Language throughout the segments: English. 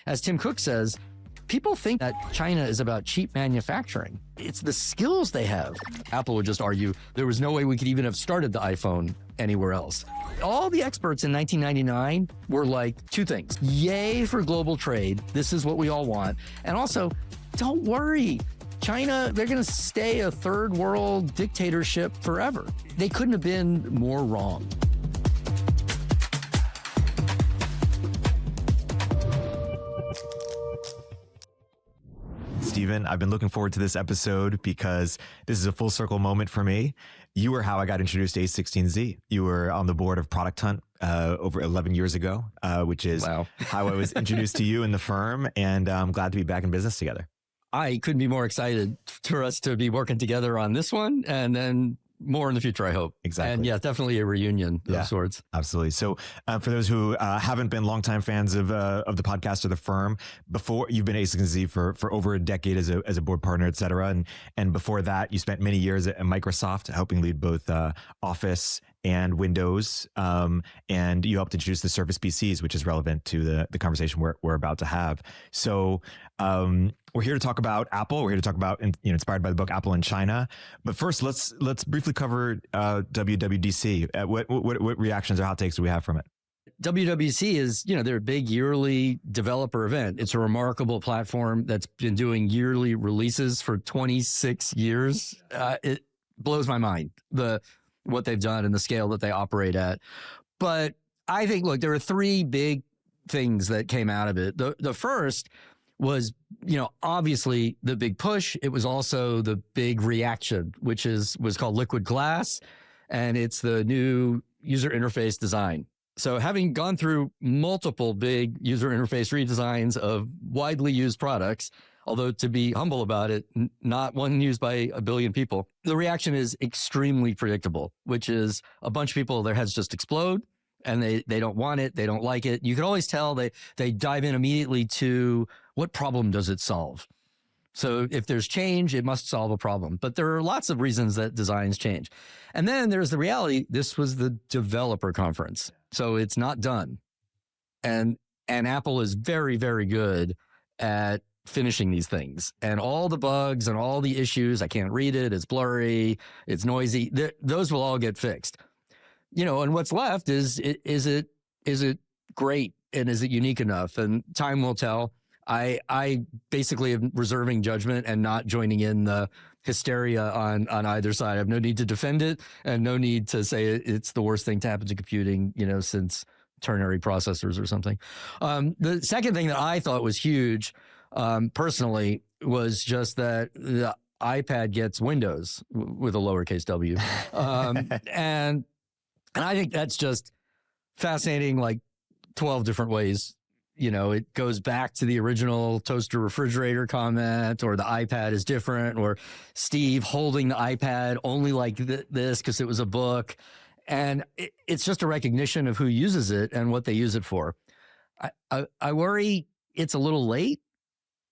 as Tim Cook says, people think that China is about cheap manufacturing. It's the skills they have. Apple would just argue there was no way we could even have started the iPhone anywhere else. All the experts in 1999 were like two things. Yay for global trade. This is what we all want. And also, don't worry. China, they're going to stay a third world dictatorship forever. They couldn't have been more wrong. Steven, I've been looking forward to this episode because this is a full circle moment for me. You were how I got introduced to A16Z. You were on the board of Product Hunt over 11 years ago, which is how I was introduced to you and the firm. And I'm glad to be back in business together. I couldn't be more excited for us to be working together on this one and then more in the future, I hope. Exactly. And yeah, definitely a reunion of sorts. Absolutely. So for those who haven't been longtime fans of the podcast or the firm, before you've been A16Z for over a decade as a board partner, et cetera. And before that, you spent many years at Microsoft helping lead both Office and Windows. And you helped introduce the Surface PCs, which is relevant to the conversation we're about to have. So we're here to talk about Apple. We're here to talk about, inspired by the book Apple in China. But first, let's briefly cover WWDC. What reactions or hot takes do we have from it? WWDC is, their big yearly developer event. It's a remarkable platform that's been doing yearly releases for 26 years. It blows my mind, what they've done and the scale that they operate at. But I think, look, there are three big things that came out of it. The first was, obviously the big push. It was also the big reaction, which was called Liquid Glass, and it's the new user interface design. So having gone through multiple big user interface redesigns of widely used products, although to be humble about it, not one used by a billion people, the reaction is extremely predictable, which is a bunch of people, their heads just explode and they don't want it. They don't like it. You can always tell they dive in immediately to what problem does it solve? So if there's change, it must solve a problem. But there are lots of reasons that designs change. And then there's the reality. This was the developer conference. So it's not done. And Apple is very, very good at finishing these things. And all the bugs and all the issues, I can't read it, it's blurry, it's noisy, those will all get fixed. And what's left is it great and is it unique enough? And time will tell. I basically am reserving judgment and not joining in the hysteria on either side. I have no need to defend it and no need to say it's the worst thing to happen to computing, since ternary processors or something. The second thing that I thought was huge, personally, was just that the iPad gets Windows with a lowercase w. And I think that's just fascinating, like 12 different ways. It goes back to the original toaster refrigerator comment, or the iPad is different, or Steve holding the iPad only like this because it was a book. And it's just a recognition of who uses it and what they use it for. I worry it's a little late.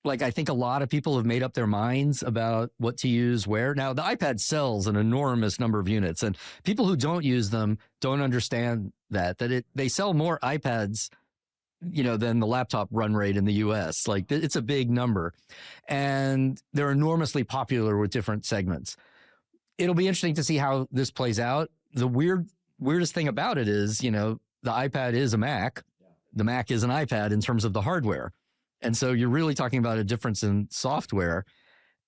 Like, I think a lot of people have made up their minds about what to use where. Now, the iPad sells an enormous number of units, and people who don't use them don't understand that they sell more iPads than the laptop run rate in the US. Like, it's a big number, and they're enormously popular with different segments. It'll be interesting to see how this plays out. The weirdest thing about it is, the iPad is a Mac. The Mac is an iPad in terms of the hardware. And so you're really talking about a difference in software,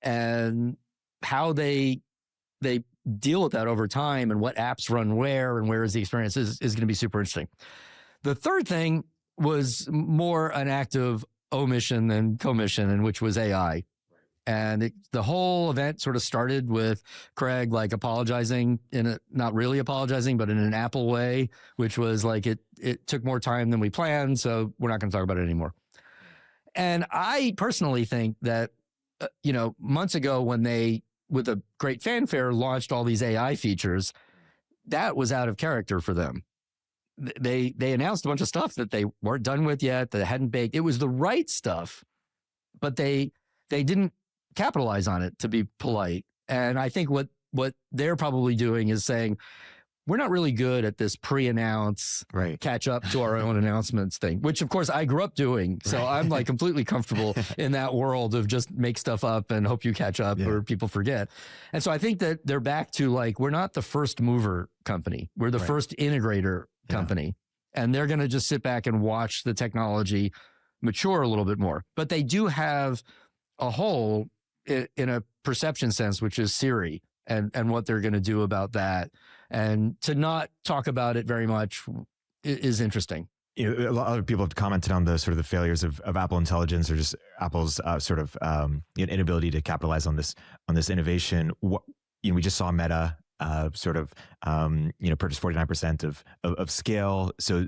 and how they deal with that over time, and what apps run where and where is the experience is going to be super interesting. The third thing was more an act of omission than commission, and which was AI. And the whole event sort of started with Craig apologizing not really apologizing, but in an Apple way, which was like, it took more time than we planned, so we're not going to talk about it anymore. And I personally think that, months ago when they, with a great fanfare, launched all these AI features, that was out of character for them. They announced a bunch of stuff that they weren't done with yet, that hadn't baked. It was the right stuff, but they didn't capitalize on it, to be polite. And I think what they're probably doing is saying, we're not really good at this pre-announce, Right. catch up to our own announcements thing, which of course I grew up doing. So I'm like completely comfortable in that world of just make stuff up and hope you catch up or people forget. And so I think that they're back to like, we're not the first mover company. We're the first integrator company. And they're going to just sit back and watch the technology mature a little bit more. But they do have a hole in a perception sense, which is Siri and what they're going to do about that. And to not talk about it very much is interesting. You know, a lot of people have commented on the sort of the failures of Apple Intelligence, or just Apple's sort of inability to capitalize on this innovation. We just saw Meta purchase 49% of scale. So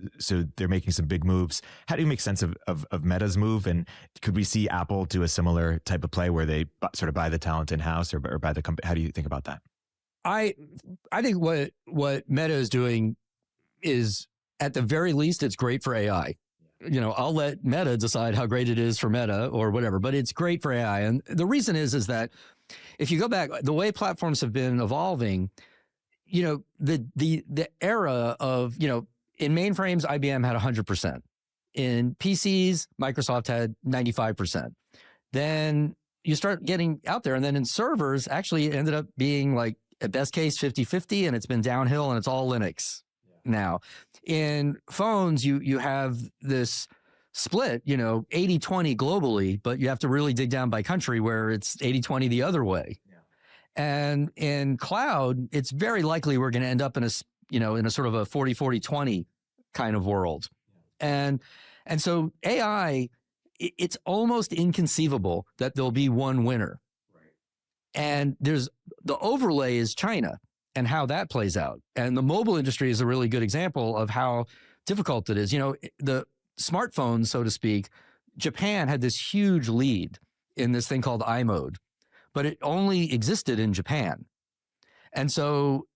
they're making some big moves. How do you make sense of Meta's move? And could we see Apple do a similar type of play where they sort of buy the talent in house or buy the company? How do you think about that? I think what Meta is doing is, at the very least, it's great for AI. You know, I'll let Meta decide how great it is for Meta or whatever, but it's great for AI. And the reason is that if you go back, the way platforms have been evolving, you know, the era of, you know, in mainframes, IBM had 100%. In PCs, Microsoft had 95%. Then you start getting out there, and then in servers, actually it ended up being like, at best case, 50-50, and it's been downhill, and it's all Linux now. In phones, you have this split, you know, 80-20 globally, but you have to really dig down by country where it's 80-20 the other way. Yeah. And in cloud, it's very likely we're going to end up in a sort of a 40-40-20 kind of world. Yeah. And so AI, it's almost inconceivable that there'll be one winner. And there's the overlay is China and how that plays out. And the mobile industry is a really good example of how difficult it is. You know, the smartphones, so to speak, Japan had this huge lead in this thing called iMode, but it only existed in Japan. And so,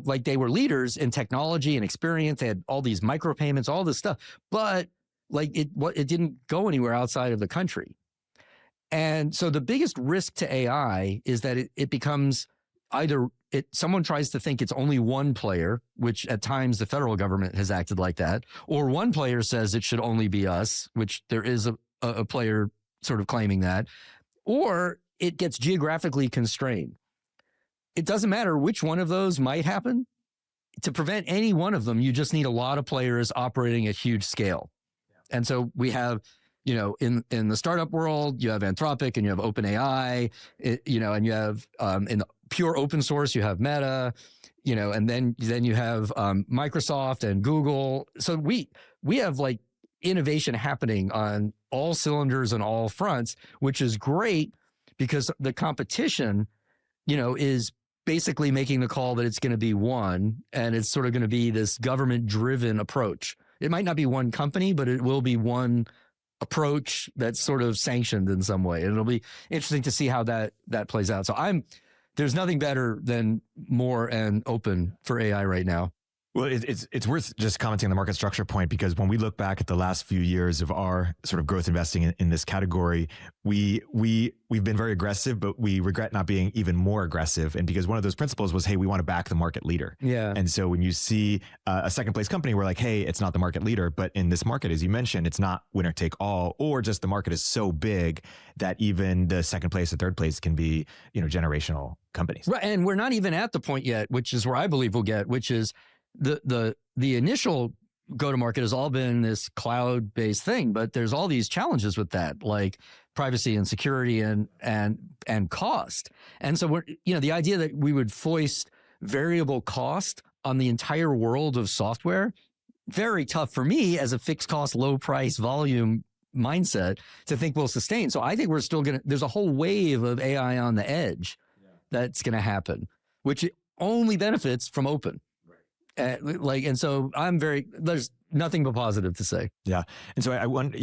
like they were leaders in technology and experience. They had all these micropayments, all this stuff, but like it didn't go anywhere outside of the country. And so the biggest risk to AI is that it becomes either someone tries to think it's only one player, which at times the federal government has acted like that, or one player says it should only be us, which there is a player sort of claiming that, or it gets geographically constrained. It doesn't matter which one of those might happen. To prevent any one of them, you just need a lot of players operating at huge scale. Yeah. And so we have, you know, in the startup world, you have Anthropic and you have OpenAI, and you have in the pure open source, you have Meta, you know, and then you have Microsoft and Google. So we have like innovation happening on all cylinders and all fronts, which is great because the competition, you know, is basically making the call that it's going to be one, and it's sort of going to be this government-driven approach. It might not be one company, but it will be one approach that's sort of sanctioned in some way. And it'll be interesting to see how that plays out. So there's nothing better than more and open for AI right now. Well, it's worth just commenting on the market structure point, because when we look back at the last few years of our sort of growth investing in this category, we've been very aggressive, but we regret not being even more aggressive. And because one of those principles was, hey, we want to back the market leader. Yeah. And so when you see a second place company, we're like, hey, it's not the market leader. But in this market, as you mentioned, it's not winner take all, or just the market is so big that even the second place or third place can be, you know, generational companies. Right. And we're not even at the point yet, which is where I believe we'll get, which is the initial go-to-market has all been this cloud-based thing, but there's all these challenges with that, like privacy and security and cost. And so the idea that we would foist variable cost on the entire world of software, very tough for me as a fixed cost, low price volume mindset to think we'll sustain. So I think we're still there's a whole wave of AI on the edge that's going to happen, which only benefits from open. And so there's nothing but positive to say. Yeah. And so I wonder,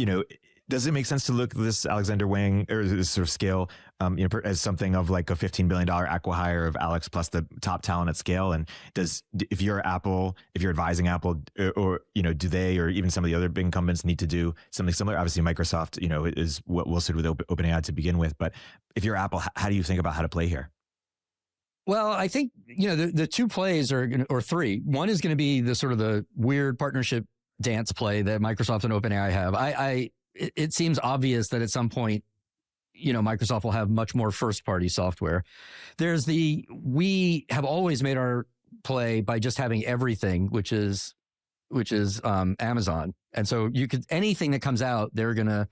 does it make sense to look at this Alexander Wang or this sort of scale, as something of like a $15 billion acqui-hire of Alex plus the top talent at scale? And if you're Apple, if you're advising Apple, or, do they, or even some of the other big incumbents need to do something similar? Obviously Microsoft, is what Will said with OpenAI to begin with. But if you're Apple, how do you think about how to play here? Well, I think, the two plays or three. One is going to be the sort of the weird partnership dance play that Microsoft and OpenAI have. It seems obvious that at some point, Microsoft will have much more first party software. We have always made our play by just having everything, which is Amazon. And so anything that comes out, they're going to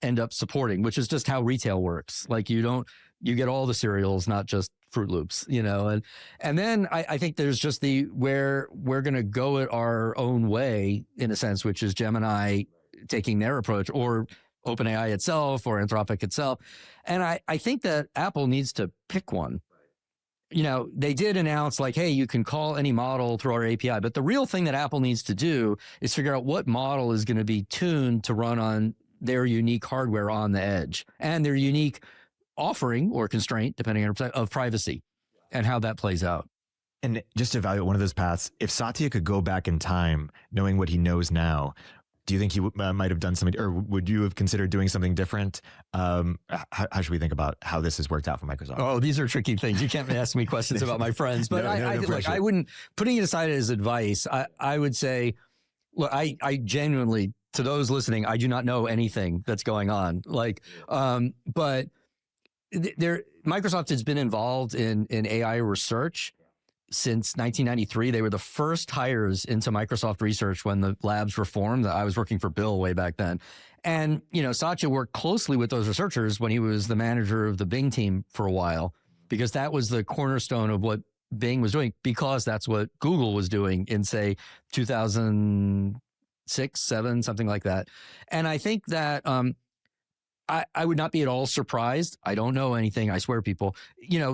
end up supporting, which is just how retail works. Like you get all the cereals, not just Fruit Loops, and then I think there's just where we're going to go it our own way in a sense, which is Gemini taking their approach or OpenAI itself or Anthropic itself. And I think that Apple needs to pick one. They did announce like, hey, you can call any model through our API, but the real thing that Apple needs to do is figure out what model is going to be tuned to run on their unique hardware on the edge and their unique offering or constraint, depending on of privacy and how that plays out. And just to evaluate one of those paths, if Satya could go back in time, knowing what he knows now, do you think he might have done something, or would you have considered doing something different? How should we think about how this has worked out for Microsoft? Oh, these are tricky things. You can't ask me questions about my friends, but I wouldn't, putting it aside as advice, I would say, look, I genuinely, to those listening, I do not know anything that's going on. But Microsoft has been involved in AI research since 1993. They were the first hires into Microsoft research when the labs were formed. I was working for Bill way back then. And, Satya worked closely with those researchers when he was the manager of the Bing team for a while, because that was the cornerstone of what Bing was doing, because that's what Google was doing in, say, 2006, 7, something like that. And I think that I would not be at all surprised. I don't know anything. I swear, people,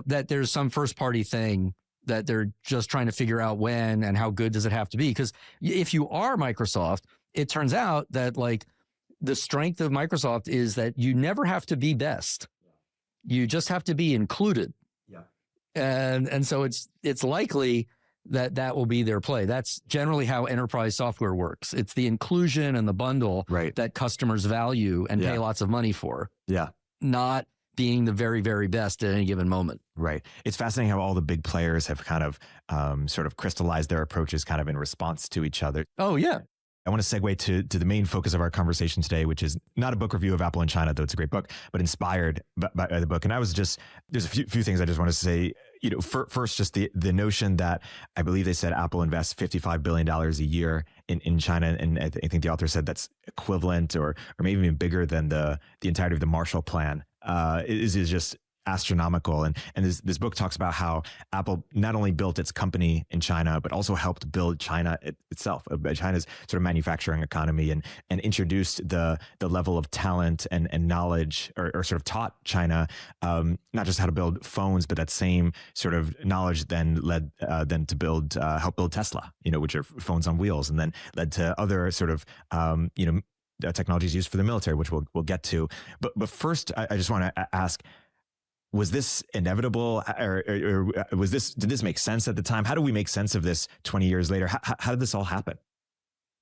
that there's some first party thing that they're just trying to figure out when and how good does it have to be? Because if you are Microsoft, it turns out that the strength of Microsoft is that you never have to be best. You just have to be included. Yeah. And so it's likely that will be their play. That's generally how enterprise software works. It's the inclusion and the bundle that customers value and pay lots of money for. Yeah. Not being the very, very best at any given moment. Right. It's fascinating how all the big players have kind of sort of crystallized their approaches kind of in response to each other. Oh, yeah. I want to segue to the main focus of our conversation today, which is not a book review of Apple in China, though it's a great book, but inspired by the book. And there's a few things I just want to say. First, just the notion that I believe they said Apple invests $55 billion a year in China. And I think the author said that's equivalent or maybe even bigger than the entirety of the Marshall Plan. Is just astronomical. And this book talks about how Apple not only built its company in China, but also helped build China itself, China's sort of manufacturing economy, and introduced the level of talent and knowledge, or sort of taught China not just how to build phones, but that same sort of knowledge then led them to help build Tesla, which are phones on wheels, and then led to other sort of technologies used for the military, which we'll get to. But first, I just want to ask, was this inevitable, or did this make sense at the time? How do we make sense of this 20 years later? How did this all happen?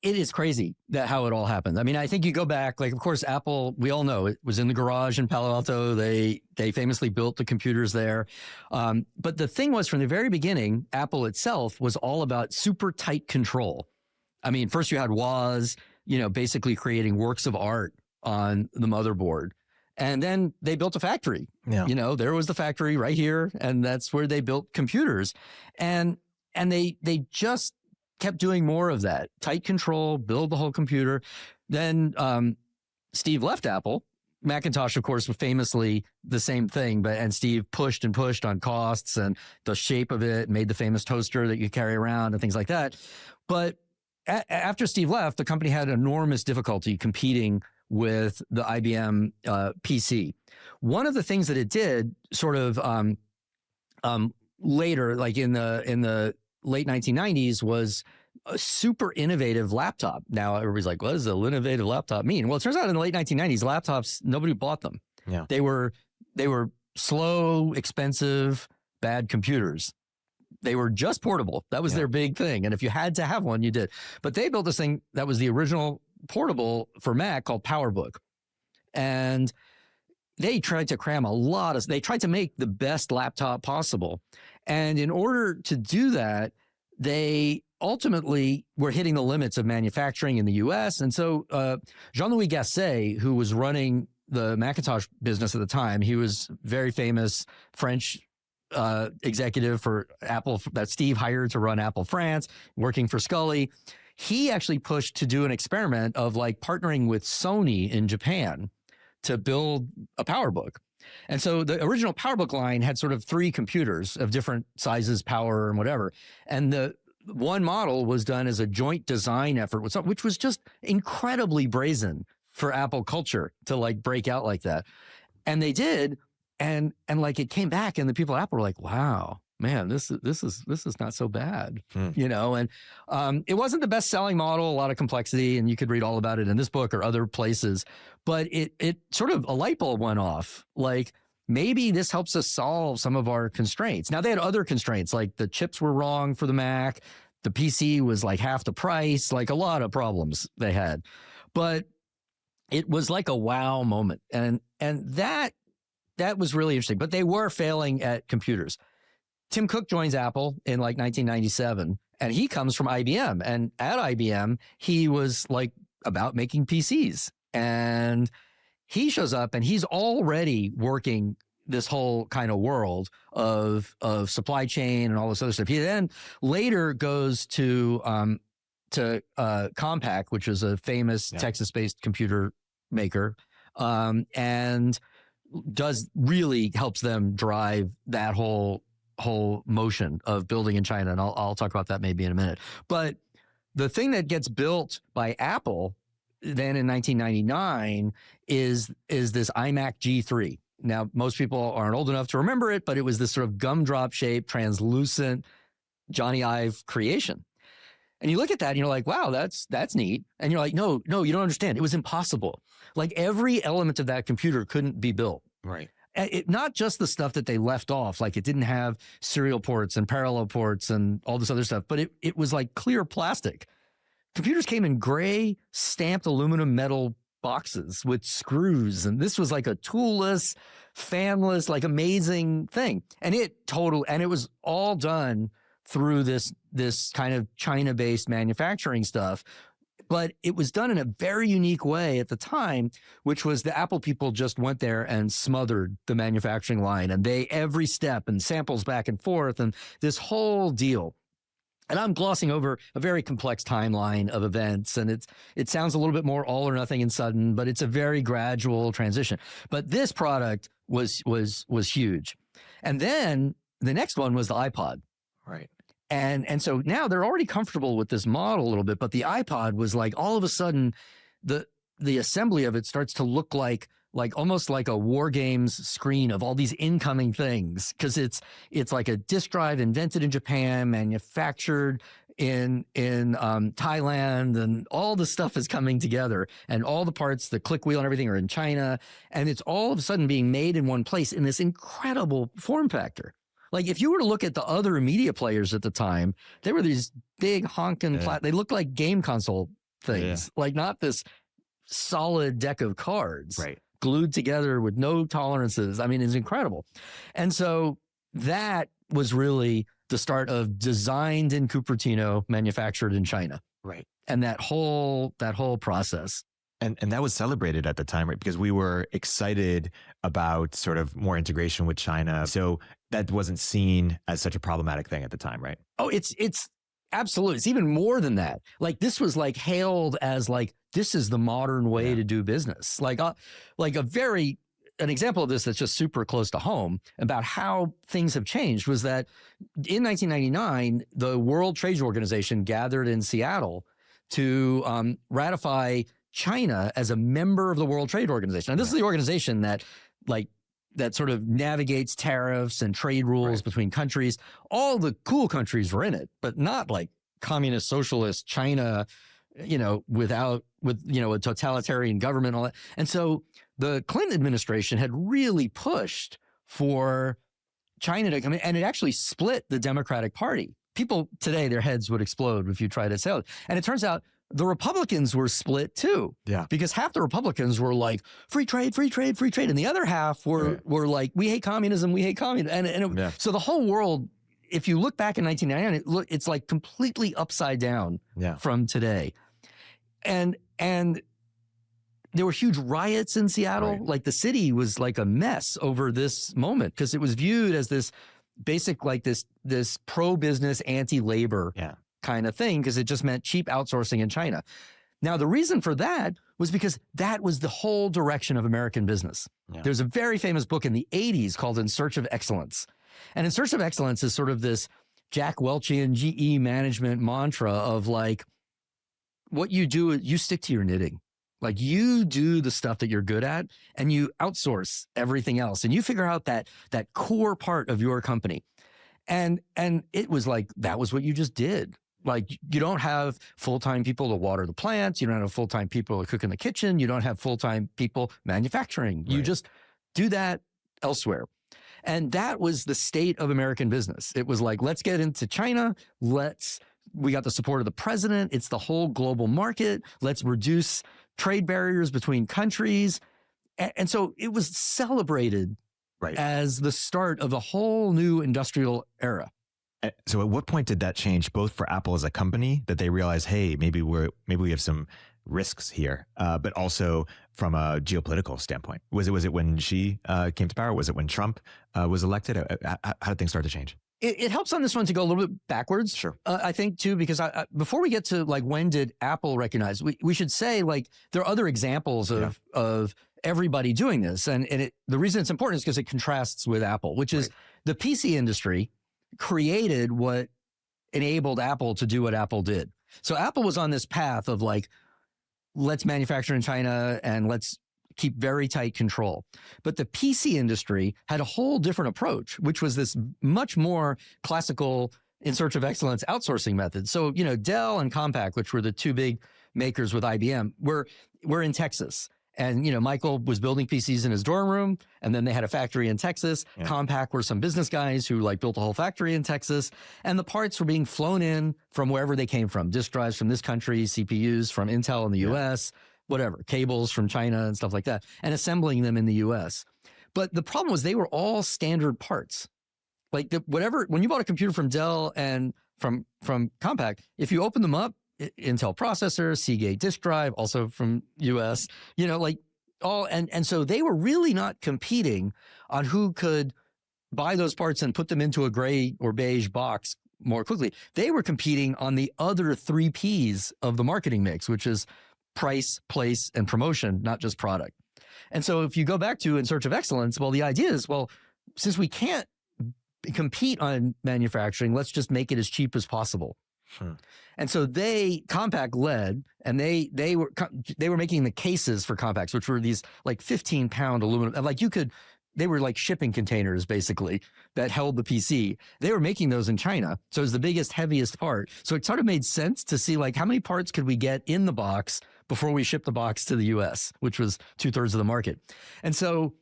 It is crazy how it all happened. I mean, I think you go back, of course, Apple, we all know it was in the garage in Palo Alto. They famously built the computers there. But the thing was, from the very beginning, Apple itself was all about super tight control. I mean, first you had Woz, basically creating works of art on the motherboard. And then they built a factory. Yeah. There was the factory right here, and that's where they built computers. And they just kept doing more of that. Tight control, build the whole computer. Then Steve left Apple. Macintosh, of course, was famously the same thing, and Steve pushed and pushed on costs and the shape of it, made the famous toaster that you carry around and things like that. But after Steve left, the company had enormous difficulty competing with the IBM PC. One of the things that it did sort of later, like in the late 1990s, was a super innovative laptop. Now everybody's like, what does an innovative laptop mean? Well, it turns out in the late 1990s, laptops, nobody bought them. Yeah. They were slow, expensive, bad computers. They were just portable. That was their big thing. And if you had to have one, you did. But they built this thing that was the original portable for Mac called PowerBook. And they tried to cram they tried to make the best laptop possible. And in order to do that, they ultimately were hitting the limits of manufacturing in the US. And so Jean-Louis Gasset, who was running the Macintosh business at the time, he was very famous French executive for Apple that Steve hired to run Apple France, working for Scully. He actually pushed to do an experiment of like partnering with Sony in Japan to build a PowerBook. And so the original PowerBook line had sort of 3 computers of different sizes, power, and whatever. And the one model was done as a joint design effort, which was just incredibly brazen for Apple culture to like break out like that. And they did. And like it came back and the people at Apple were like, wow, man, this is not so bad, you know? And it wasn't the best selling model, a lot of complexity, and you could read all about it in this book or other places, but it sort of a light bulb went off. Like maybe this helps us solve some of our constraints. Now they had other constraints, like the chips were wrong for the Mac. The PC was like half the price, like a lot of problems they had, but it was like a wow moment. And that was really interesting, but they were failing at computers. Tim Cook joins Apple in like 1997, and he comes from IBM. And at IBM, he was like about making PCs. And he shows up and he's already working this whole kind of world of supply chain and all this other stuff. He then later goes to Compaq, which is a famous Texas-based computer maker, and helps them drive that whole motion of building in China. And I'll talk about that maybe in a minute. But the thing that gets built by Apple then in 1999 is this iMac G3. Now, most people aren't old enough to remember it, but it was this sort of gumdrop shaped, translucent Johnny Ive creation. And you look at that and you're like, wow, that's neat. And you're like, no, you don't understand. It was impossible. Like every element of that computer couldn't be built. Right. Not just the stuff that they left off, like it didn't have serial ports and parallel ports and all this other stuff, but it was like clear plastic. Computers came in gray stamped aluminum metal boxes with screws. And this was like a toolless, fanless, like amazing thing. And it was all done through this kind of China-based manufacturing stuff. But it was done in a very unique way at the time, which was the Apple people just went there and smothered the manufacturing line, and every step and samples back and forth and this whole deal. And I'm glossing over a very complex timeline of events, and it sounds a little bit more all or nothing and sudden, but it's a very gradual transition. But this product was huge. And then the next one was the iPod. Right. And so now they're already comfortable with this model a little bit, but the iPod was like all of a sudden the assembly of it starts to look like almost like a war games screen of all these incoming things, because it's like a disk drive invented in Japan, manufactured in Thailand, and all the stuff is coming together, and all the parts, the click wheel and everything are in China, and it's all of a sudden being made in one place in this incredible form factor. Like if you were to look at the other media players at the time, they were these big honking, they looked like game console things, like not this solid deck of cards glued together with no tolerances. I mean, it's incredible. And so that was really the start of designed in Cupertino, manufactured in China. Right. And that whole process. And that was celebrated at the time, right? Because we were excited about sort of more integration with China. So that wasn't seen as such a problematic thing at the time, right? Oh, it's absolutely. It's even more than that. Like this was like hailed as like, this is the modern way to do business. Like an example of this that's just super close to home about how things have changed was that in 1999, the World Trade Organization gathered in Seattle to ratify China as a member of the World Trade Organization. And this is the organization that sort of navigates tariffs and trade rules between countries. All the cool countries were in it, but not like communist, socialist China, with a totalitarian government and all that. And so the Clinton administration had really pushed for China to come in, and it actually split the Democratic Party. People today, their heads would explode if you try to sell it. And it turns out the Republicans were split too. Yeah. Because half the Republicans were like, free trade, free trade, free trade. And the other half were like, we hate communism, we hate communism. So the whole world, if you look back in 1999, it's like completely upside down from today. And there were huge riots in Seattle. Right. Like the city was like a mess over this moment because it was viewed as this basic, like this pro-business, anti-labor kind of thing, because it just meant cheap outsourcing in China. Now, the reason for that was because that was the whole direction of American business. There's a very famous book in the 80s called In Search of Excellence. And In Search of Excellence is sort of this Jack Welchian GE management mantra of like, what you do is you stick to your knitting. Like you do the stuff that you're good at and you outsource everything else and you figure out that core part of your company. And it was like, that was what you just did. Like you don't have full-time people to water the plants. You don't have full-time people to cook in the kitchen. You don't have full-time people manufacturing. You just do that elsewhere. And that was the state of American business. It was like, let's get into China. We got the support of the president. It's the whole global market. Let's reduce trade barriers between countries. And so it was celebrated as the start of a whole new industrial era. So at what point did that change, both for Apple as a company, that they realized, hey, maybe we have some risks here, but also from a geopolitical standpoint? Was it when Xi came to power? Was it when Trump was elected? How did things start to change? It helps on this one to go a little bit backwards. Sure. I think too, because before we get to like, when did Apple recognize, we should say like, there are other examples of everybody doing this. And the reason it's important is because it contrasts with Apple, which is the PC industry created what enabled Apple to do what Apple did. So Apple was on this path of like, let's manufacture in China and let's keep very tight control. But the PC industry had a whole different approach, which was this much more classical In Search of Excellence outsourcing method. So, Dell and Compaq, which were the two big makers with IBM, were in Texas. And, Michael was building PCs in his dorm room, and then they had a factory in Texas. Yeah. Compaq were some business guys who like built a whole factory in Texas. And the parts were being flown in from wherever they came from. Disk drives from this country, CPUs from Intel in the US, whatever, cables from China and stuff like that, and assembling them in the US. But the problem was they were all standard parts. Like when you bought a computer from Dell and from Compaq, if you open them up, Intel processor, Seagate disk drive, also from US, and so they were really not competing on who could buy those parts and put them into a gray or beige box more quickly. They were competing on the other 3 Ps of the marketing mix, which is price, place, and promotion, not just product. And so if you go back to In Search of Excellence, well, the idea is, since we can't compete on manufacturing, let's just make it as cheap as possible. And so Compaq led, and they were making the cases for Compaqs, which were these like 15-pound aluminum, like they were like shipping containers basically that held the PC. They were making those in China. So it was the biggest, heaviest part. So it sort of made sense to see like how many parts could we get in the box before we ship the box to the US, which was 2/3 of the market. And so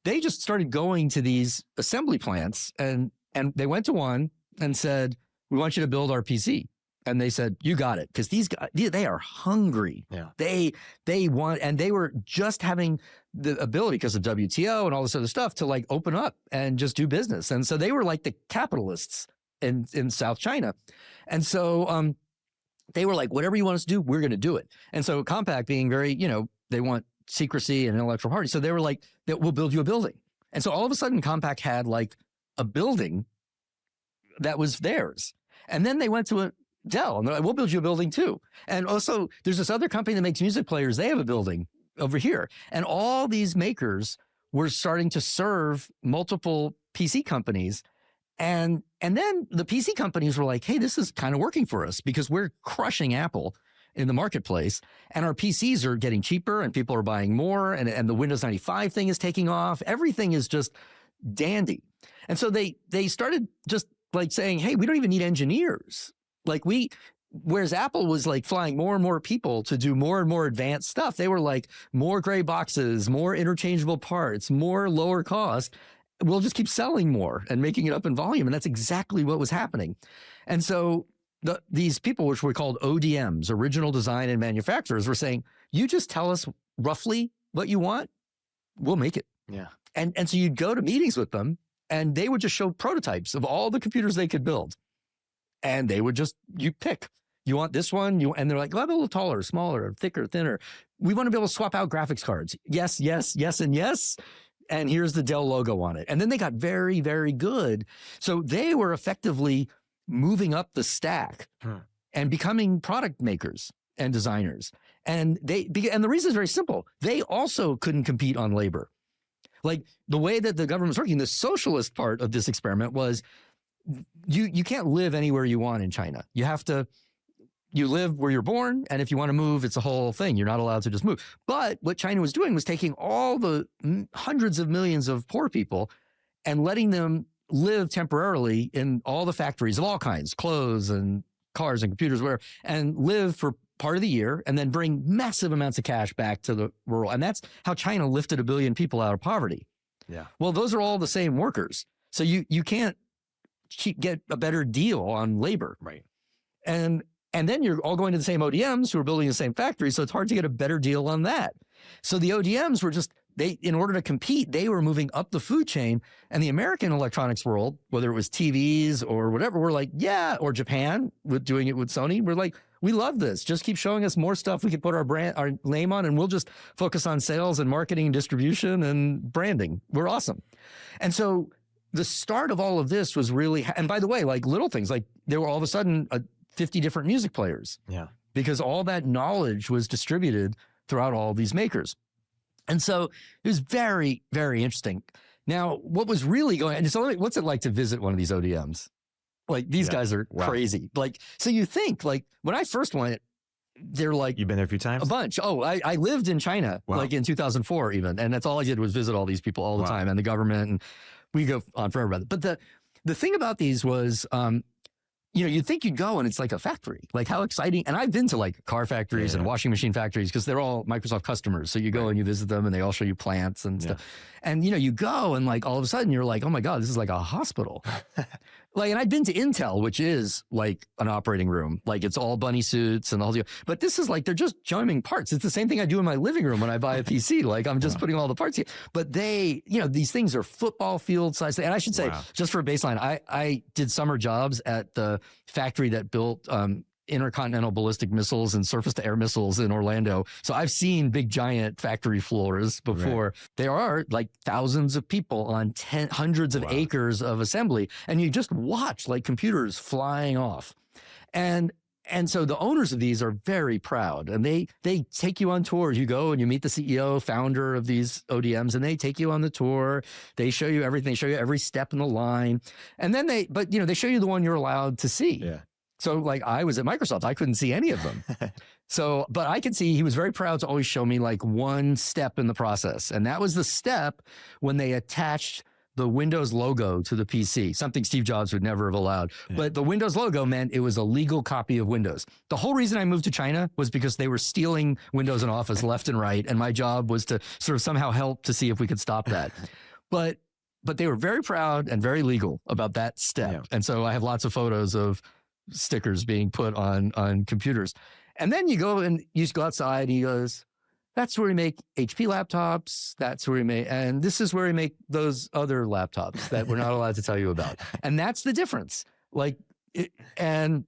they just started going to these assembly plants and they went to one and said, we want you to build our PC. And they said, you got it. Because these guys, they are hungry. Yeah. They want, and they were just having the ability because of WTO and all this other stuff to like open up and just do business. And so they were like the capitalists in South China. And so they were like, whatever you want us to do, we're going to do it. And so Compaq being very, they want secrecy and intellectual property. So they were like, we'll build you a building. And so all of a sudden Compaq had like a building that was theirs. And then they went to Dell, and they're like, we'll build you a building too. And also, there's this other company that makes music players. They have a building over here. And all these makers were starting to serve multiple PC companies. And then the PC companies were like, hey, this is kind of working for us because we're crushing Apple in the marketplace. And our PCs are getting cheaper and people are buying more. And the Windows 95 thing is taking off. Everything is just dandy. And so they started just like saying, hey, we don't even need engineers. Like whereas Apple was like flying more and more people to do more and more advanced stuff, they were like more gray boxes, more interchangeable parts, more lower cost. We'll just keep selling more and making it up in volume. And that's exactly what was happening. And so these people, which were called ODMs, original design and manufacturers, were saying, you just tell us roughly what you want, we'll make it. Yeah. And so you'd go to meetings with them and they would just show prototypes of all the computers they could build. And they would just, you pick, you want this one, and they're like, well, a little taller, smaller, thicker, thinner. We want to be able to swap out graphics cards. Yes, yes, yes, and yes. And here's the Dell logo on it. And then they got very, very good. So they were effectively moving up the stack and becoming product makers and designers. And the reason is very simple. They also couldn't compete on labor. Like the way that the government was working, the socialist part of this experiment was you can't live anywhere you want in China. You live where you're born, and if you want to move, it's a whole thing. You're not allowed to just move. But what China was doing was taking all the hundreds of millions of poor people and letting them live temporarily in all the factories of all kinds, clothes and cars and computers, whatever, and live for part of the year and then bring massive amounts of cash back to the rural. And that's how China lifted 1 billion people out of poverty. Yeah. Well, those are all the same workers. So you can't get a better deal on labor. Right. And then you're all going to the same ODMs who are building the same factory. So it's hard to get a better deal on that. So the ODMs were just, in order to compete, they were moving up the food chain. And the American electronics world, whether it was TVs or whatever, we're like, yeah, or Japan with doing it with Sony. We're like, we love this. Just keep showing us more stuff we can put our name on, and we'll just focus on sales and marketing and distribution and branding. We're awesome. And so the start of all of this was really, and by the way, like little things, like there were all of a sudden 50 different music players. Yeah. Because all that knowledge was distributed throughout all these makers. And so it was very, very interesting. Now, what was really going on, and so what's it like to visit one of these ODMs? Like these guys are crazy. Like, so you think like when I first went, they're like, you've been there a few times? A bunch. Oh, I lived in China, like in 2004 even. And that's all I did was visit all these people all the time, and the government, and we go on forever about it. But the thing about these was, you'd think you'd go and it's like a factory, like how exciting. And I've been to like car factories and washing machine factories because they're all Microsoft customers. So you go and you visit them and they all show you plants and stuff. And, you go and like all of a sudden you're like, oh my God, this is like a hospital. Like, and I'd been to Intel, which is like an operating room. Like it's all bunny suits and all the, but this is like, they're just jamming parts. It's the same thing I do in my living room when I buy a PC. Like I'm just putting all the parts here. But they, these things are football field size. And I should say, just for a baseline, I did summer jobs at the factory that built intercontinental ballistic missiles and surface-to-air missiles in Orlando. So I've seen big, giant factory floors before. There are like thousands of people on hundreds of acres of assembly, and you just watch like computers flying off. And so the owners of these are very proud, and they take you on tours. You go and you meet the CEO, founder of these ODMs, and they take you on the tour. They show you everything. They show you every step in the line. And then they show you the one you're allowed to see. Yeah. So like I was at Microsoft, I couldn't see any of them. But I could see, he was very proud to always show me like one step in the process. And that was the step when they attached the Windows logo to the PC, something Steve Jobs would never have allowed. Yeah. But the Windows logo meant it was a legal copy of Windows. The whole reason I moved to China was because they were stealing Windows and Office left and right. And my job was to sort of somehow help to see if we could stop that. But they were very proud and very legal about that step. Yeah. And so I have lots of photos of stickers being put on computers. And then you go outside and he goes, that's where we make HP laptops. That's where we make, and this is where we make those other laptops that we're not allowed to tell you about. And that's the difference. And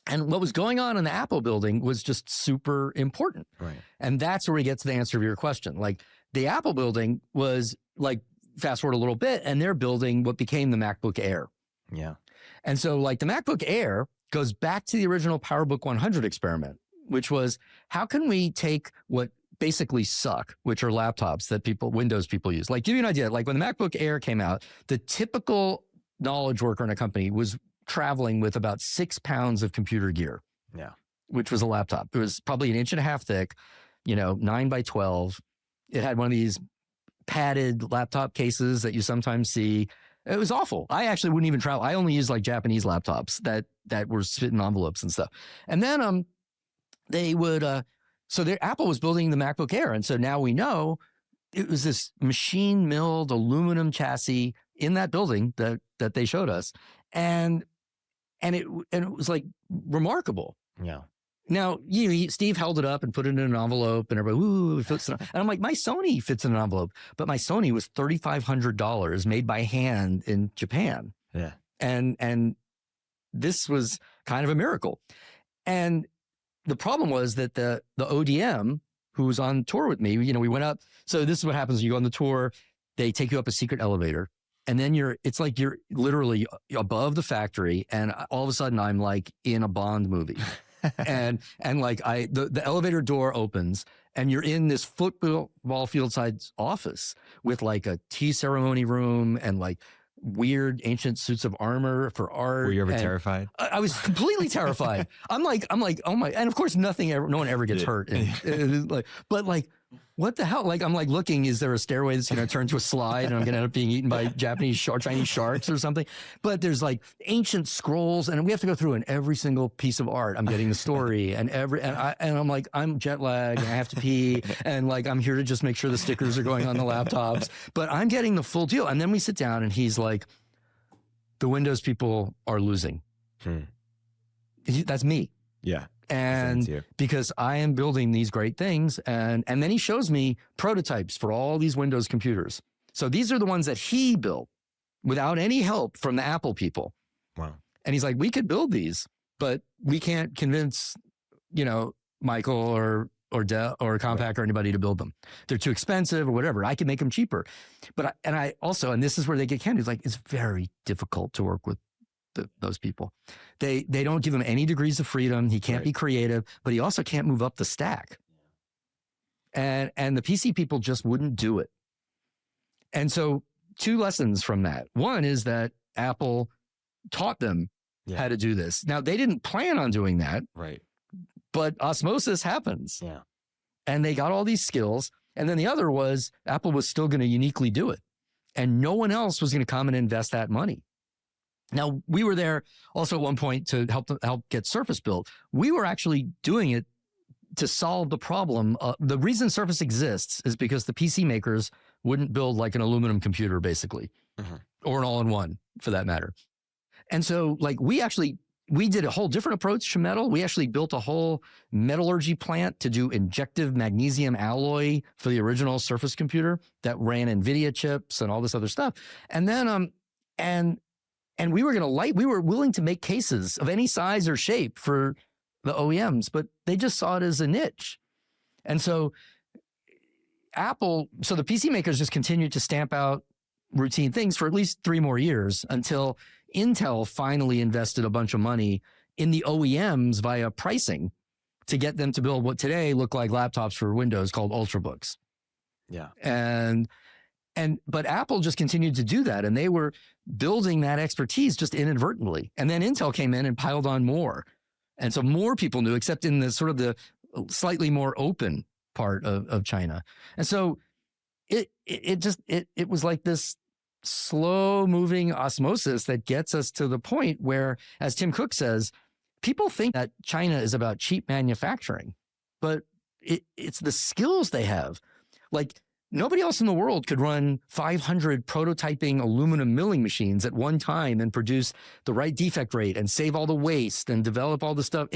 what was going on in the Apple building was just super important. Right. And that's where we get to the answer of your question. Like the Apple building was like, fast forward a little bit, and they're building what became the MacBook Air. Yeah. And so like the MacBook Air goes back to the original PowerBook 100 experiment, which was how can we take what basically suck, which are laptops that Windows people use. Like give you an idea, like when the MacBook Air came out, the typical knowledge worker in a company was traveling with about 6 pounds of computer gear. Yeah. Which was a laptop. It was probably 1.5 inches thick, 9 by 12. It had one of these padded laptop cases that you sometimes see. It was awful. I actually wouldn't even travel. I only used like Japanese laptops that were fit in envelopes and stuff. And then they would Apple was building the MacBook Air, and so now we know it was this machine milled aluminum chassis in that building that they showed us, and And it was like remarkable. Yeah. Now, Steve held it up and put it in an envelope, and everybody, ooh, it fits. And I'm like, my Sony fits in an envelope, but my Sony was $3,500 made by hand in Japan. Yeah. And this was kind of a miracle. And the problem was that the ODM who was on tour with me, we went up. So this is what happens. You go on the tour, they take you up a secret elevator, and then it's like you're literally above the factory. And all of a sudden I'm like in a Bond movie. and like the elevator door opens and you're in this football field size office with like a tea ceremony room and like weird ancient suits of armor for art. Were you ever terrified? I was completely terrified. I'm like, oh my, and of course no one ever gets hurt. But like, what the hell? Like, I'm like looking, is there a stairway that's going to turn to a slide and I'm going to end up being eaten by Chinese sharks or something? But there's like ancient scrolls and we have to go through in every single piece of art. I'm getting the story and I'm like, I'm jet lagged and I have to pee. And like, I'm here to just make sure the stickers are going on the laptops, but I'm getting the full deal. And then we sit down and he's like, the Windows people are losing. That's me. Yeah. And because I am building these great things. And then he shows me prototypes for all these Windows computers. So these are the ones that he built without any help from the Apple people. Wow. And he's like, we could build these, but we can't convince, Michael or Compaq or anybody to build them. They're too expensive or whatever. I can make them cheaper. But I also, and this is where they get candid, it's like, it's very difficult to work with those people. They don't give him any degrees of freedom. He can't be creative, but he also can't move up the stack. And the PC people just wouldn't do it. And so 2 lessons from that. One is that Apple taught them how to do this. Now, they didn't plan on doing that. Right. But osmosis happens. Yeah. And they got all these skills. And then the other was Apple was still going to uniquely do it. And no one else was going to come and invest that money. Now, we were there also at one point to help get Surface built. We were actually doing it to solve the problem. The reason Surface exists is because the PC makers wouldn't build like an aluminum computer, basically, or an all-in-one for that matter. And so like we did a whole different approach to metal. We actually built a whole metallurgy plant to do injective magnesium alloy for the original Surface computer that ran NVIDIA chips and all this other stuff. And then, and we were willing to make cases of any size or shape for the OEMs, but they just saw it as a niche. And so so the PC makers just continued to stamp out routine things for at least 3 more years until Intel finally invested a bunch of money in the OEMs via pricing to get them to build what today look like laptops for Windows called Ultrabooks. Yeah. But Apple just continued to do that, and they were building that expertise just inadvertently. And then Intel came in and piled on more. And so more people knew, except in the sort of the slightly more open part of China. And so it was like this slow moving osmosis that gets us to the point where, as Tim Cook says, people think that China is about cheap manufacturing, but it's the skills they have. Like, nobody else in the world could run 500 prototyping aluminum milling machines at one time and produce the right defect rate and save all the waste and develop all the stuff,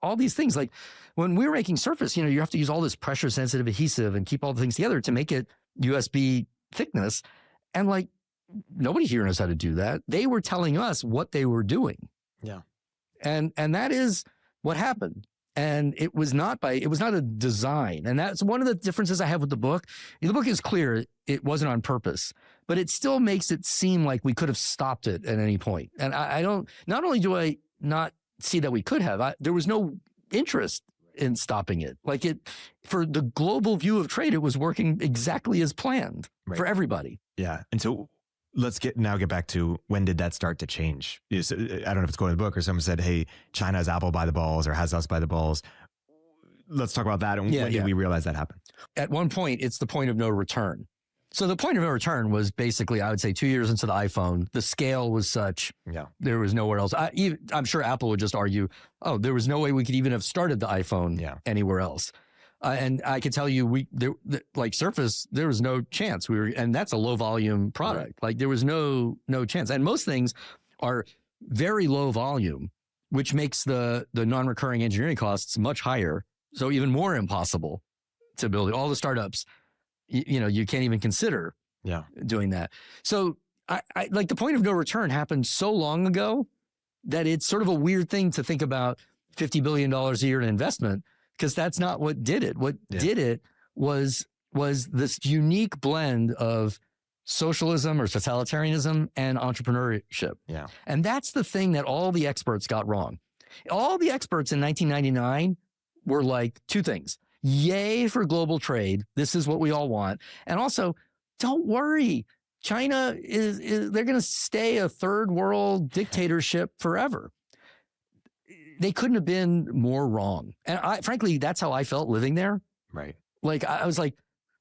all these things. Like when we were making Surface, you have to use all this pressure sensitive adhesive and keep all the things together to make it USB thickness. And like, nobody here knows how to do that. They were telling us what they were doing. Yeah. And that is what happened. And it was not a design. And that's one of the differences I have with the book. The book is clear. It wasn't on purpose, but it still makes it seem like we could have stopped it at any point. And not only do I not see that we could have, there was no interest in stopping it. Like for the global view of trade, it was working exactly as planned for everybody. Yeah. And so let's get back to, when did that start to change? I don't know if it's going to the book or someone said, hey, China has Apple by the balls or has us by the balls. Let's talk about that. And when did we realize that happened? At one point, it's the point of no return. So the point of no return was basically, I would say 2 years into the iPhone, the scale was such, there was nowhere else. I'm sure Apple would just argue, oh, there was no way we could even have started the iPhone anywhere else. And I can tell you, like Surface, there was no chance. And that's a low volume product. Like there was no chance. And most things are very low volume which makes the non-recurring engineering costs much higher. So even more impossible to build it. All the startups, you can't even consider doing that. So I like the point of no return happened so long ago that it's sort of a weird thing to think about $50 billion a year in investment, because that's not what did it. What did it was this unique blend of socialism or totalitarianism and entrepreneurship. Yeah. And that's the thing that all the experts got wrong. All the experts in 1999 were like two things. Yay for global trade. This is what we all want. And also, don't worry. China they're going to stay a third world dictatorship forever. They couldn't have been more wrong. And frankly, that's how I felt living there. Right. Like, I was like,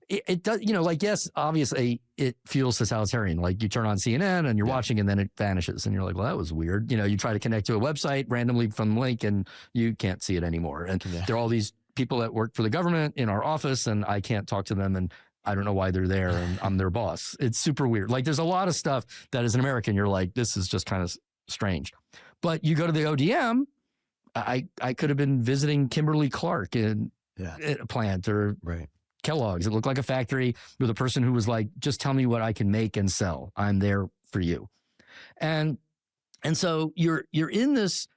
it does, like, yes, obviously it feels totalitarian. Like you turn on CNN and you're watching and then it vanishes. And you're like, well, that was weird. You try to connect to a website randomly from the link and you can't see it anymore. And there are all these people that work for the government in our office and I can't talk to them and I don't know why they're there and I'm their boss. It's super weird. Like there's a lot of stuff that as an American, you're like, this is just kind of strange. But you go to the ODM, I could have been visiting Kimberly-Clark in a plant or Kellogg's. It looked like a factory with a person who was like, just tell me what I can make and sell. I'm there for you. And so you're in this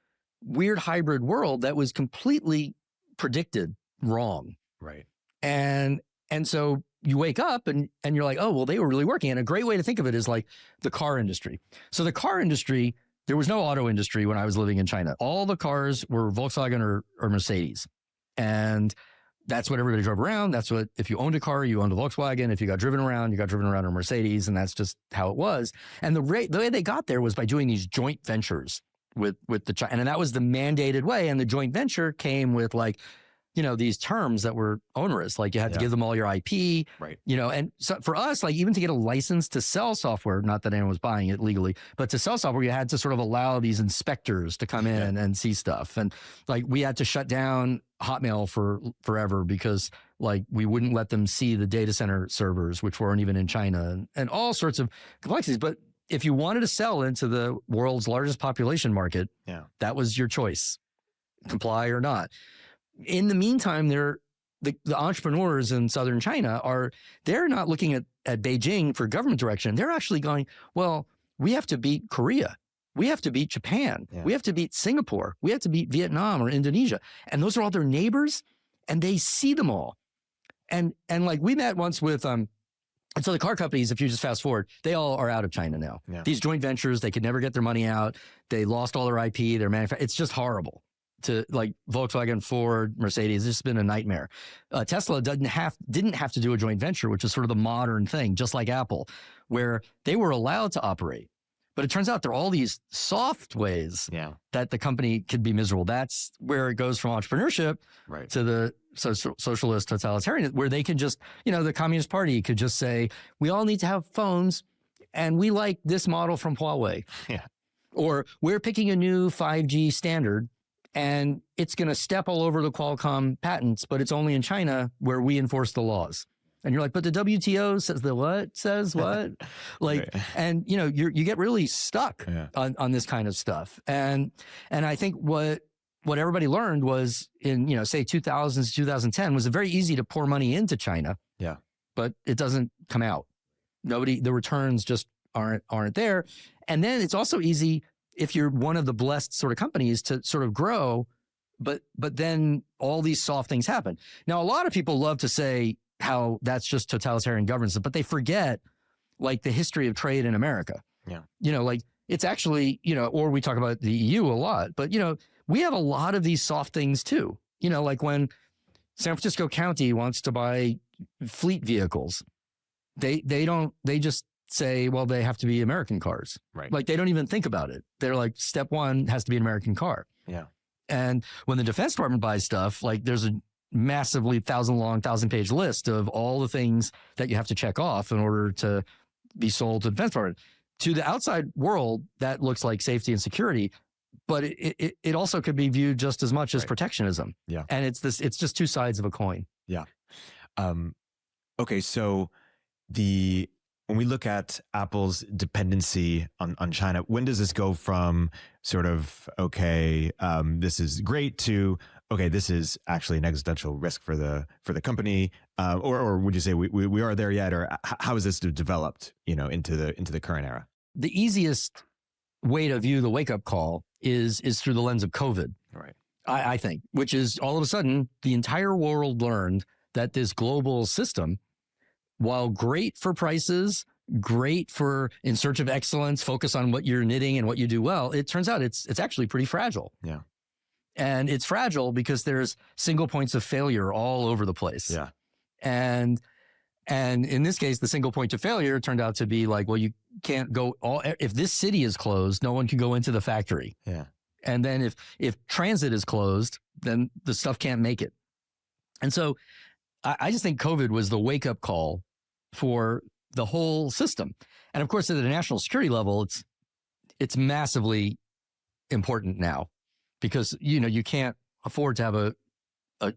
weird hybrid world that was completely predicted wrong. Right. And so you wake up and you're like, oh, well, they were really working. And a great way to think of it is like the car industry. So the car industry, there was no auto industry when I was living in China. All the cars were Volkswagen or Mercedes. And that's what everybody drove around. That's what, if you owned a car, you owned a Volkswagen. If you got driven around, you got driven around in a Mercedes. And that's just how it was. And the way they got there was by doing these joint ventures with the China. And that was the mandated way. And the joint venture came with like, these terms that were onerous, like you had to give them all your IP, right? And so for us, like even to get a license to sell software, not that anyone was buying it legally, but to sell software, you had to sort of allow these inspectors to come in and see stuff. And like we had to shut down Hotmail for forever because like we wouldn't let them see the data center servers, which weren't even in China and all sorts of complexities. But if you wanted to sell into the world's largest population market, that was your choice, comply or not. In the meantime, the entrepreneurs in southern China they're not looking at Beijing for government direction. They're actually going, well, we have to beat Korea. We have to beat Japan. We have to beat Singapore. We have to beat Vietnam or Indonesia. And those are all their neighbors and they see them all. And like we met once with, and so the car companies, if you just fast forward, they all are out of China now. These joint ventures, they could never get their money out. They lost all their IP, their manufacturing. It's just horrible. To like Volkswagen, Ford, Mercedes, it's just been a nightmare. Tesla didn't have to do a joint venture, which is sort of the modern thing, just like Apple, where they were allowed to operate. But it turns out there are all these soft ways that the company could be miserable. That's where it goes from entrepreneurship to the socialist totalitarian, where they can just, the Communist Party could just say, we all need to have phones and we like this model from Huawei. Or we're picking a new 5G standard. And it's going to step all over the Qualcomm patents, but it's only in China where we enforce the laws. And you're like, but the WTO says the what? Says what? Like, and you get really stuck on this kind of stuff. And I think what everybody learned was in, say 2000 to 2010 was very easy to pour money into China. But it doesn't come out. The returns just aren't there. And then it's also easy if you're one of the blessed sort of companies to sort of grow, but then all these soft things happen. Now, a lot of people love to say how that's just totalitarian governance, but they forget like the history of trade in America. Like it's actually, or we talk about the EU a lot, but we have a lot of these soft things too. Like when San Francisco County wants to buy fleet vehicles, they just say, well, they have to be American cars. Like they don't even think about it. They're like, step one has to be an American car. And when the Defense Department buys stuff, like there's a massively 1,000-page list of all the things that you have to check off in order to be sold to the Defense Department. To the outside world, that looks like safety and security, but it also could be viewed just as much as protectionism. And it's just two sides of a coin. Okay, so the when we look at Apple's dependency on China, when does this go from sort of, okay, this is great to, okay, this is actually an existential risk for the company, or would you say we are there yet, or how is this developed, into the current era? The easiest way to view the wake up call is through the lens of COVID. Right. I think, which is all of a sudden the entire world learned that this global system, while great for prices, great for in search of excellence, focus on what you're knitting and what you do well, it turns out it's actually pretty fragile. Yeah. And it's fragile because there's single points of failure all over the place. Yeah. And in this case, the single point of failure turned out to be like, well, you can't go if this city is closed, no one can go into the factory. Yeah. And then if transit is closed, then the stuff can't make it. And so I just think COVID was the wake up call for the whole system. And of course, at the national security level, it's massively important now because, you can't afford to have a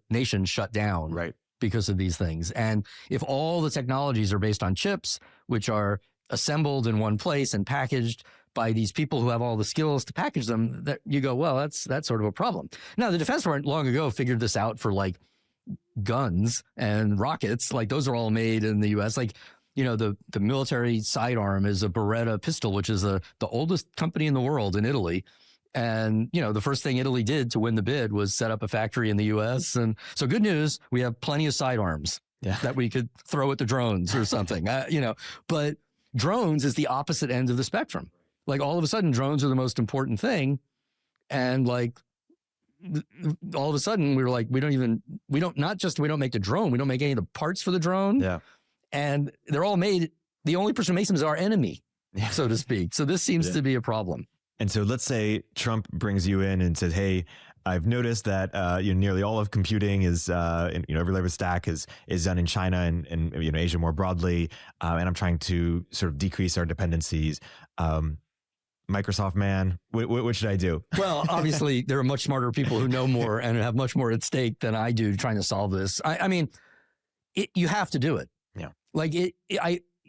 nation shut down. Right. Because of these things. And if all the technologies are based on chips, which are assembled in one place and packaged by these people who have all the skills to package them, that you go, well, that's sort of a problem. Now, the Defense Department long ago figured this out for like guns and rockets. Like those are all made in the US. Like, the military sidearm is a Beretta pistol, which is the oldest company in the world in Italy. And, the first thing Italy did to win the bid was set up a factory in the US. And so good news, we have plenty of sidearms that we could throw at the drones or something, but drones is the opposite end of the spectrum. Like all of a sudden drones are the most important thing. And like all of a sudden we were like, we don't make the drone. We don't make any of the parts for the drone. Yeah. And they're all made. The only person who makes them is our enemy, so to speak. So this seems to be a problem. And so let's say Trump brings you in and says, hey, I've noticed that nearly all of computing is, every level of stack is done in China and Asia more broadly. And I'm trying to sort of decrease our dependencies. Microsoft man, what should I do? Well, obviously, there are much smarter people who know more and have much more at stake than I do trying to solve this. I mean, you have to do it. Yeah. Like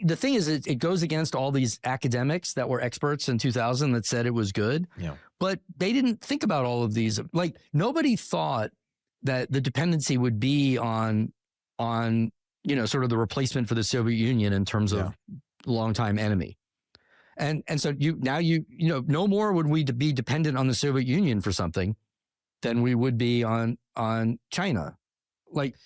the thing is, it goes against all these academics that were experts in 2000 that said it was good. Yeah. But they didn't think about all of these. Like nobody thought that the dependency would be on sort of the replacement for the Soviet Union in terms of longtime enemy. And so no more would we be dependent on the Soviet Union for something than we would be on China. Like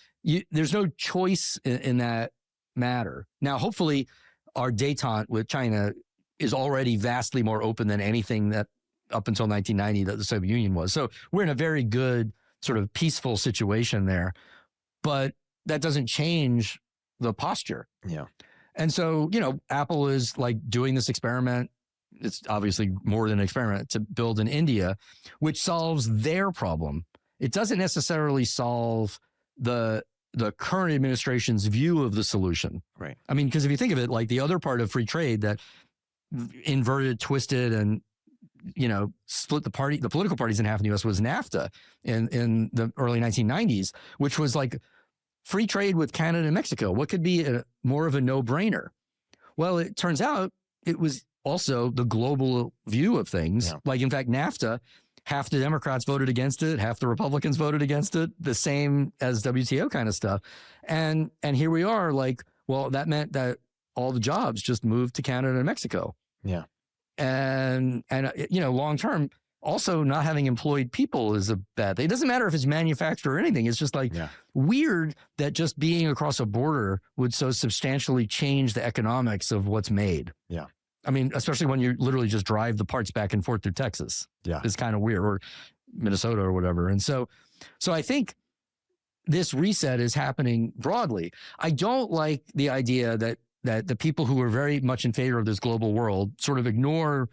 there's no choice in that matter. Now, hopefully our détente with China is already vastly more open than anything that up until 1990 that the Soviet Union was. So we're in a very good sort of peaceful situation there, but that doesn't change the posture. Yeah. And so, Apple is like doing this experiment. It's obviously more than an experiment to build in India, which solves their problem. It doesn't necessarily solve the current administration's view of the solution. Right. I mean, because if you think of it, like the other part of free trade that inverted, twisted, and, split the political parties in half in the US was NAFTA in the early 1990s, which was like free trade with Canada and Mexico. What could be more of a no-brainer? Well, it turns out it was also the global view of things. Yeah. Like, in fact, NAFTA, half the Democrats voted against it, half the Republicans voted against it, the same as WTO kind of stuff. And here we are, like, well, that meant that all the jobs just moved to Canada and Mexico. Yeah. And long term, also not having employed people is a bad thing. It doesn't matter if it's manufactured or anything. It's just like weird that just being across a border would so substantially change the economics of what's made. Yeah. I mean, especially when you literally just drive the parts back and forth through Texas. Yeah. It's kind of weird, or Minnesota or whatever. And so I think this reset is happening broadly. I don't like the idea that the people who are very much in favor of this global world sort of ignore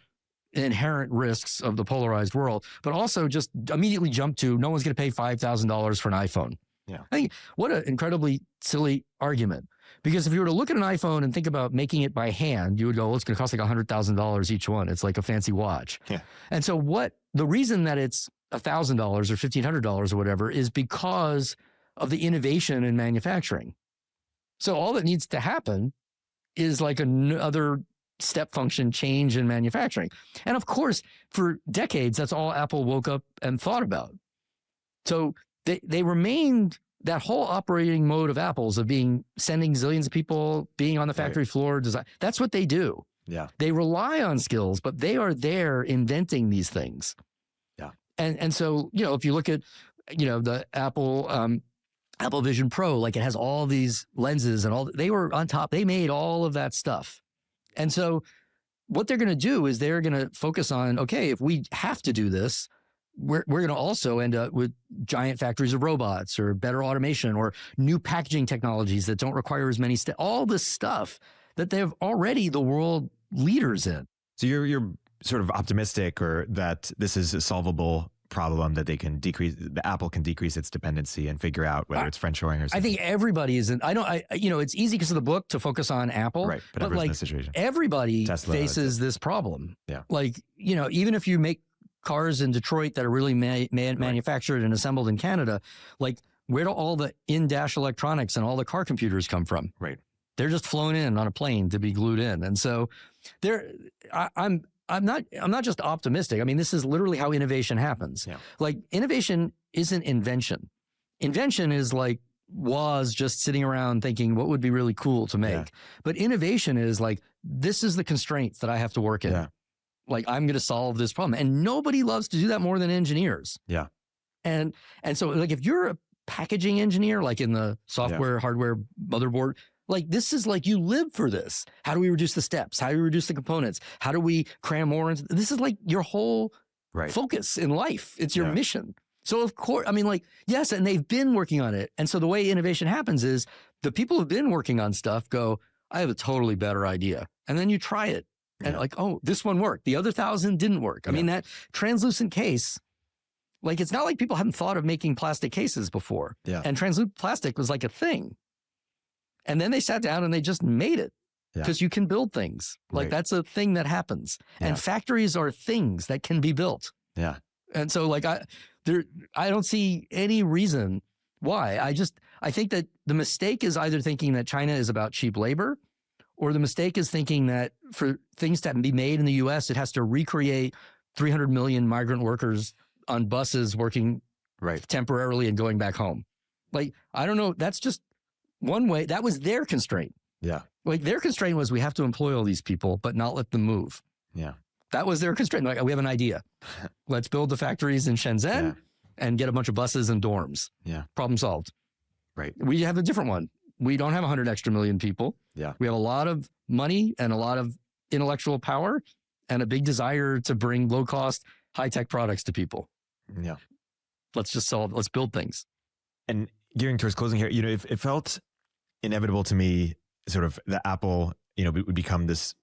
inherent risks of the polarized world, but also just immediately jump to no one's going to pay $5,000 for an iPhone. Yeah. I think what an incredibly silly argument. Because if you were to look at an iPhone and think about making it by hand, you would go, well, it's going to cost like $100,000 each one. It's like a fancy watch. Yeah. And so the reason that it's $1,000 or $1,500 or whatever is because of the innovation in manufacturing. So all that needs to happen is like another step function change in manufacturing. And of course, for decades, that's all Apple woke up and thought about. So they remained that whole operating mode of Apple's of sending zillions of people, being on the factory floor, design. That's what they do. Yeah. They rely on skills, but they are there inventing these things. Yeah. And so, if you look at, the Apple Vision Pro, like it has all these lenses and they were on top. They made all of that stuff. And so what they're going to do is they're going to focus on, okay, if we have to do this, we're going to also end up with giant factories of robots or better automation or new packaging technologies that don't require as many steps, all this stuff that they've already the world leaders in. So you're sort of optimistic or that this is a solvable problem that the Apple can decrease its dependency and figure out whether it's friendshoring or something. I think everybody is it's easy because of the book to focus on Apple. Right. But everyone's in this situation. Everybody Tesla, faces this problem. Yeah. Like, even if you make cars in Detroit that are really manufactured and assembled in Canada, like where do all the in-dash electronics and all the car computers come from? Right. They're just flown in on a plane to be glued in. And so I'm not just optimistic. I mean, this is literally how innovation happens. Yeah. Like innovation isn't invention. Invention is like was just sitting around thinking what would be really cool to make. Yeah. But innovation is like, this is the constraints that I have to work in. Yeah. Like I'm going to solve this problem. And nobody loves to do that more than engineers. Yeah. And so like if you're a packaging engineer, like in the software, hardware, motherboard, like this is like you live for this. How do we reduce the steps? How do we reduce the components? How do we cram more into this? Is like your whole focus in life. It's your mission. So of course, I mean, like, yes, and they've been working on it. And so the way innovation happens is the people who've been working on stuff go, I have a totally better idea. And then you try it. And like, oh, this one worked. The other 1,000 didn't work. I mean, that translucent case, like, it's not like people hadn't thought of making plastic cases before. Yeah. And translucent plastic was like a thing. And then they sat down and they just made it because you can build things. Like that's a thing that happens. And factories are things that can be built. Yeah. And so like, I don't see any reason why. I think that the mistake is either thinking that China is about cheap labor, or the mistake is thinking that for things to be made in the US, it has to recreate 300 million migrant workers on buses working temporarily and going back home. Like, I don't know. That's just one way. That was their constraint. Yeah. Like their constraint was we have to employ all these people, but not let them move. Yeah. That was their constraint. Like, we have an idea. Let's build the factories in Shenzhen and get a bunch of buses and dorms. Yeah. Problem solved. Right. We have a different one. We don't have 100 extra million people. Yeah. We have a lot of money and a lot of intellectual power and a big desire to bring low cost, high tech products to people. Yeah. Let's build things. And gearing towards closing here, it felt inevitable to me, sort of the Apple, would become this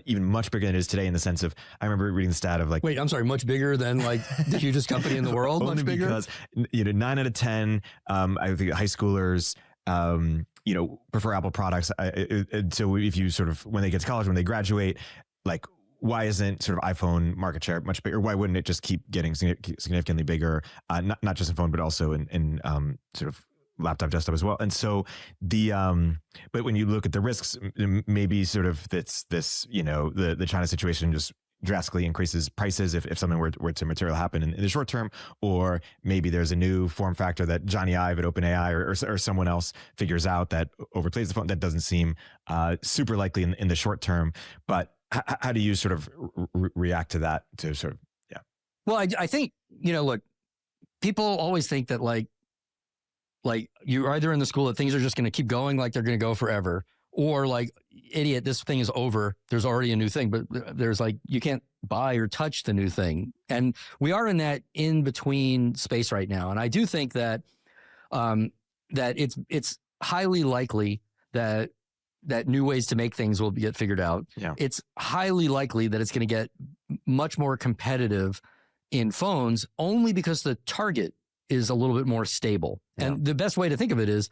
even much bigger than it is today in the sense of, I remember reading the stat of like, wait, I'm sorry, much bigger than like the hugest company in the world? Only much bigger? Because, 9 out of 10, I think high schoolers, prefer Apple products. So if you sort of, when they get to college, when they graduate, like, why isn't sort of iPhone market share much bigger? Why wouldn't it just keep getting significantly bigger? Not just in phone, but also in sort of laptop, desktop as well. And so but when you look at the risks, maybe sort of this, the China situation just drastically increases prices if something were to material happen in the short term, or maybe there's a new form factor that Johnny Ive at OpenAI or someone else figures out that overplays the phone. That doesn't seem super likely in the short term. But how do you sort of react to that? To sort of, Well, I think, look, people always think that like you're either in the school that things are just going to keep going, like they're going to go forever, or like, idiot, this thing is over. There's already a new thing, but there's like, you can't buy or touch the new thing. And we are in that in between space right now. And I do think that, that it's highly likely that new ways to make things will get figured out. Yeah. It's highly likely that it's going to get much more competitive in phones only because the target is a little bit more stable. Yeah. And the best way to think of it is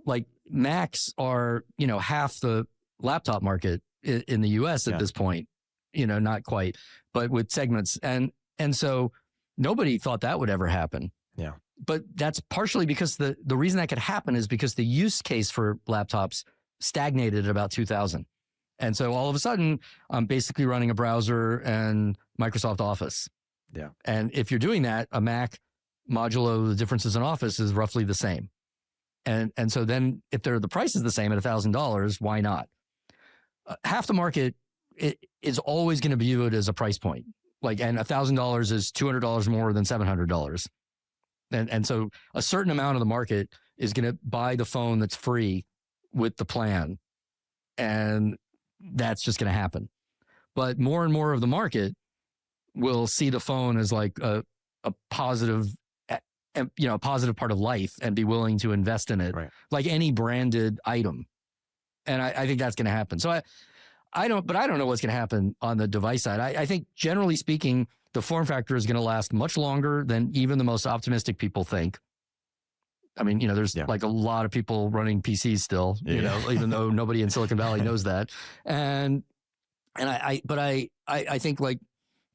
like Macs are, half the laptop market in the US at this point, not quite, but with segments. And so nobody thought that would ever happen. Yeah. But that's partially because the reason that could happen is because the use case for laptops stagnated at about 2000. And so all of a sudden, I'm basically running a browser and Microsoft Office. Yeah. And if you're doing that, a Mac modulo the differences in Office is roughly the same. And so then if the price is the same at $1,000, why not? Half the market is always going to be viewed as a price point. Like, and $1,000 is $200 more than $700. And so a certain amount of the market is going to buy the phone that's free with the plan. And that's just going to happen. But more and more of the market will see the phone as like a positive, a positive part of life and be willing to invest in it, right, like any branded item. And I think that's going to happen. So I don't know what's going to happen on the device side. I think generally speaking, the form factor is going to last much longer than even the most optimistic people think. I mean, there's like a lot of people running PCs still, even though nobody in Silicon Valley knows that. And I think like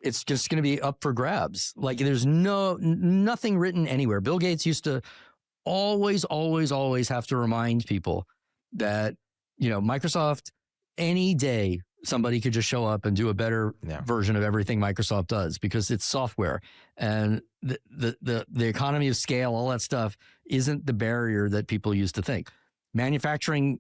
it's just going to be up for grabs. Like there's nothing written anywhere. Bill Gates used to always have to remind people that, Microsoft, any day somebody could just show up and do a better version of everything Microsoft does because it's software, and the economy of scale, all that stuff isn't the barrier that people used to think. Manufacturing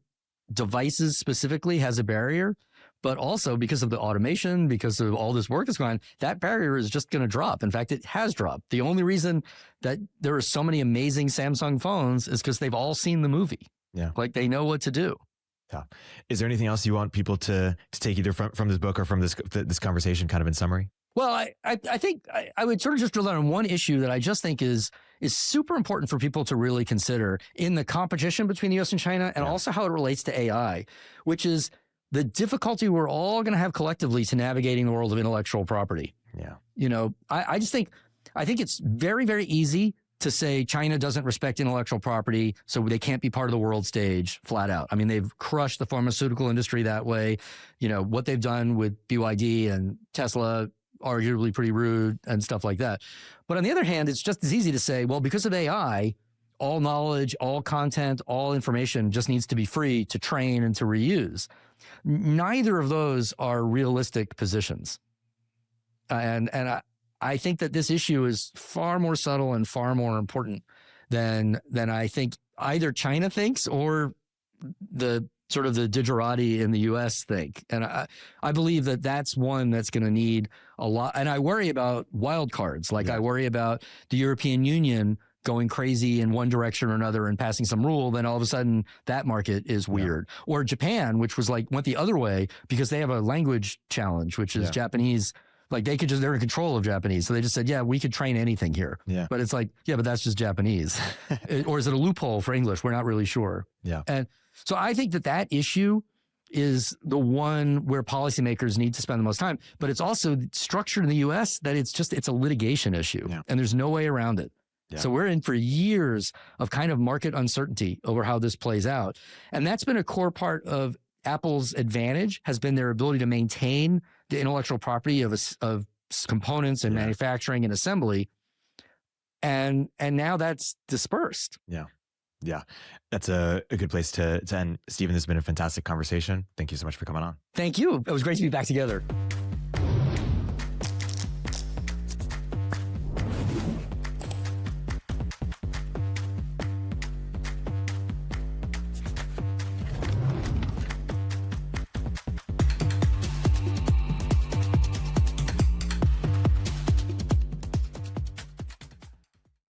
devices specifically has a barrier, but also because of the automation, because of all this work that's going on, that barrier is just going to drop. In fact, it has dropped. The only reason that there are so many amazing Samsung phones is because they've all seen the movie. Yeah, like they know what to do. Yeah. Is there anything else you want people to take either from this book or from this conversation kind of in summary? Well, I think I would sort of just drill down on one issue that I just think is super important for people to really consider in the competition between the US and China, and also how it relates to AI, which is the difficulty we're all going to have collectively to navigating the world of intellectual property. Yeah. I think it's very, very easy to say China doesn't respect intellectual property, so they can't be part of the world stage flat out. I mean, they've crushed the pharmaceutical industry that way. What they've done with BYD and Tesla, arguably pretty rude and stuff like that. But on the other hand, it's just as easy to say, well, because of AI, all knowledge, all content, all information just needs to be free to train and to reuse. Neither of those are realistic positions. And I think that this issue is far more subtle and far more important than I think either China thinks or the sort of the digerati in the US think. And I believe that that's one that's going to need a lot. And I worry about wild cards. Like I worry about the European Union going crazy in one direction or another and passing some rule. Then all of a sudden that market is weird. Or Japan, which was like went the other way because they have a language challenge, which is Japanese. Like they're in control of Japanese. So they just said, yeah, we could train anything here. Yeah. But it's like, yeah, but that's just Japanese. Or is it a loophole for English? We're not really sure. Yeah. And so I think that issue is the one where policymakers need to spend the most time, but it's also structured in the US that it's a litigation issue and there's no way around it. Yeah. So we're in for years of kind of market uncertainty over how this plays out. And that's been a core part of Apple's advantage, has been their ability to maintain the intellectual property of components and manufacturing and assembly. And now that's dispersed. Yeah. Yeah. That's a good place to end. Steven, this has been a fantastic conversation. Thank you so much for coming on. Thank you. It was great to be back together.